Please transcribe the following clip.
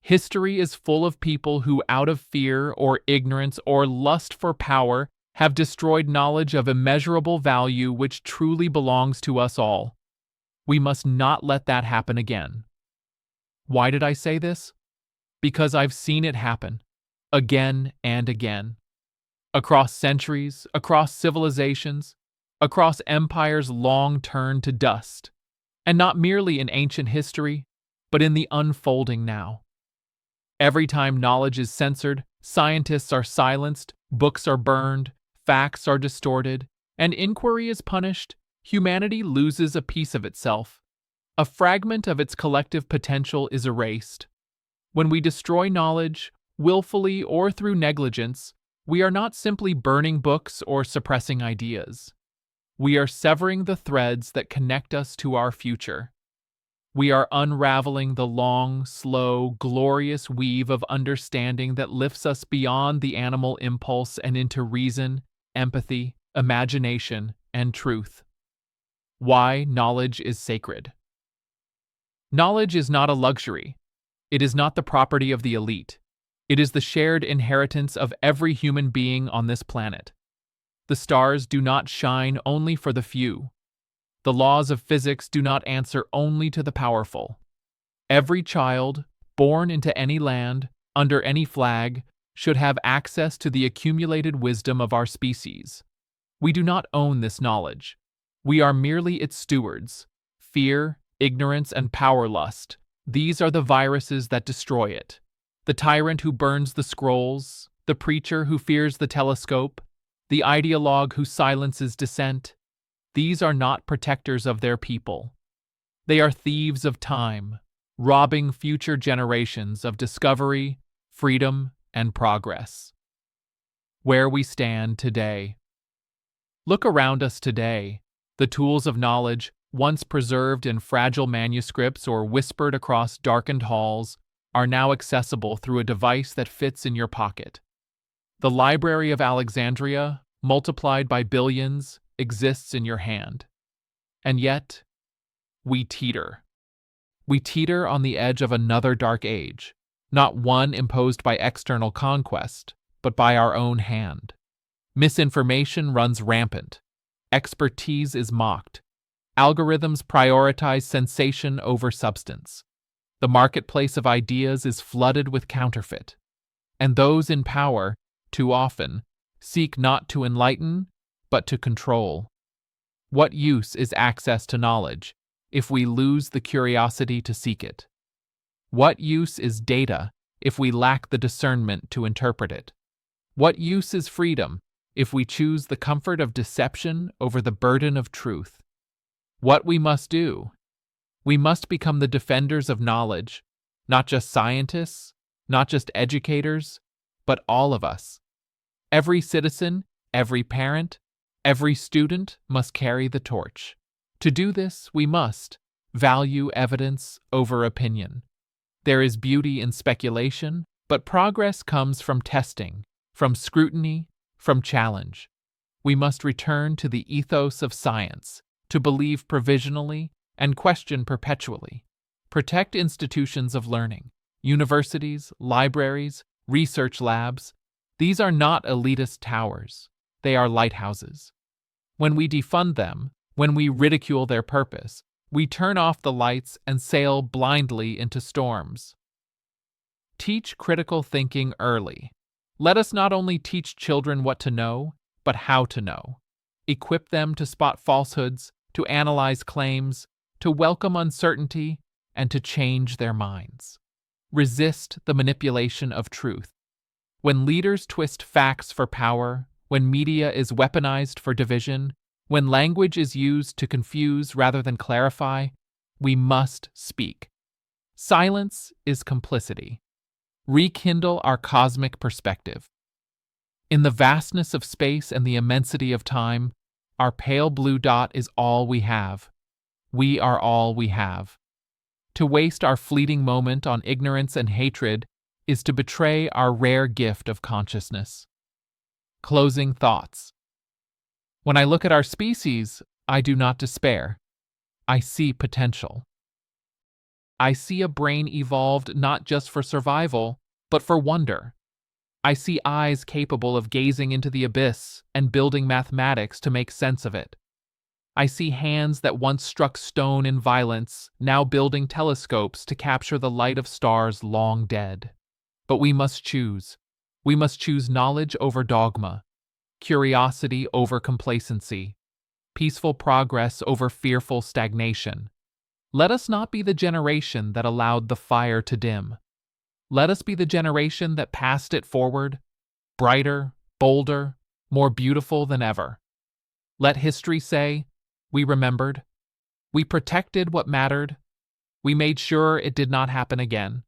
History is full of people who, out of fear or ignorance or lust for power, have destroyed knowledge of immeasurable value which truly belongs to us all. We must not let that happen again. Why did I say this? Because I've seen it happen, again and again. Across centuries, across civilizations, across empires long turned to dust. And not merely in ancient history, but in the unfolding now. Every time knowledge is censored, scientists are silenced, books are burned, facts are distorted, and inquiry is punished, humanity loses a piece of itself. A fragment of its collective potential is erased. When we destroy knowledge, willfully or through negligence, we are not simply burning books or suppressing ideas. We are severing the threads that connect us to our future. We are unraveling the long, slow, glorious weave of understanding that lifts us beyond the animal impulse and into reason, empathy, imagination, and truth. Why knowledge is sacred. Knowledge is not a luxury. It is not the property of the elite. It is the shared inheritance of every human being on this planet. The stars do not shine only for the few. The laws of physics do not answer only to the powerful. Every child, born into any land, under any flag, should have access to the accumulated wisdom of our species. We do not own this knowledge. We are merely its stewards. Fear, ignorance, and power lust, these are the viruses that destroy it. The tyrant who burns the scrolls, the preacher who fears the telescope, the ideologue who silences dissent, these are not protectors of their people. They are thieves of time, robbing future generations of discovery, freedom, and progress. Where we stand today. Look around us today. The tools of knowledge, once preserved in fragile manuscripts or whispered across darkened halls, are now accessible through a device that fits in your pocket. The Library of Alexandria, multiplied by billions, exists in your hand. And yet, we teeter. We teeter on the edge of another dark age, not one imposed by external conquest, but by our own hand. Misinformation runs rampant. Expertise is mocked. Algorithms prioritize sensation over substance. The marketplace of ideas is flooded with counterfeit. And those in power, too often, seek not to enlighten, but to control. What use is access to knowledge if we lose the curiosity to seek it? What use is data if we lack the discernment to interpret it? What use is freedom if we choose the comfort of deception over the burden of truth? What we must do? We must become the defenders of knowledge, not just scientists, not just educators, but all of us. Every citizen, every parent, every student must carry the torch. To do this, we must value evidence over opinion. There is beauty in speculation, but progress comes from testing, from scrutiny, from challenge. We must return to the ethos of science, to believe provisionally and question perpetually. Protect institutions of learning, universities, libraries, research labs. These are not elitist towers. They are lighthouses. When we defund them, when we ridicule their purpose, we turn off the lights and sail blindly into storms. Teach critical thinking early. Let us not only teach children what to know, but how to know. Equip them to spot falsehoods, to analyze claims, to welcome uncertainty, and to change their minds. Resist the manipulation of truth. When leaders twist facts for power, when media is weaponized for division, when language is used to confuse rather than clarify, we must speak. Silence is complicity. Rekindle our cosmic perspective. In the vastness of space and the immensity of time, our pale blue dot is all we have. We are all we have. To waste our fleeting moment on ignorance and hatred is to betray our rare gift of consciousness. Closing thoughts. When I look at our species, I do not despair. I see potential. I see a brain evolved not just for survival, but for wonder. I see eyes capable of gazing into the abyss and building mathematics to make sense of it. I see hands that once struck stone in violence, now building telescopes to capture the light of stars long dead. But we must choose. We must choose knowledge over dogma, curiosity over complacency, peaceful progress over fearful stagnation. Let us not be the generation that allowed the fire to dim. Let us be the generation that passed it forward, brighter, bolder, more beautiful than ever. Let history say, we remembered, we protected what mattered, we made sure it did not happen again.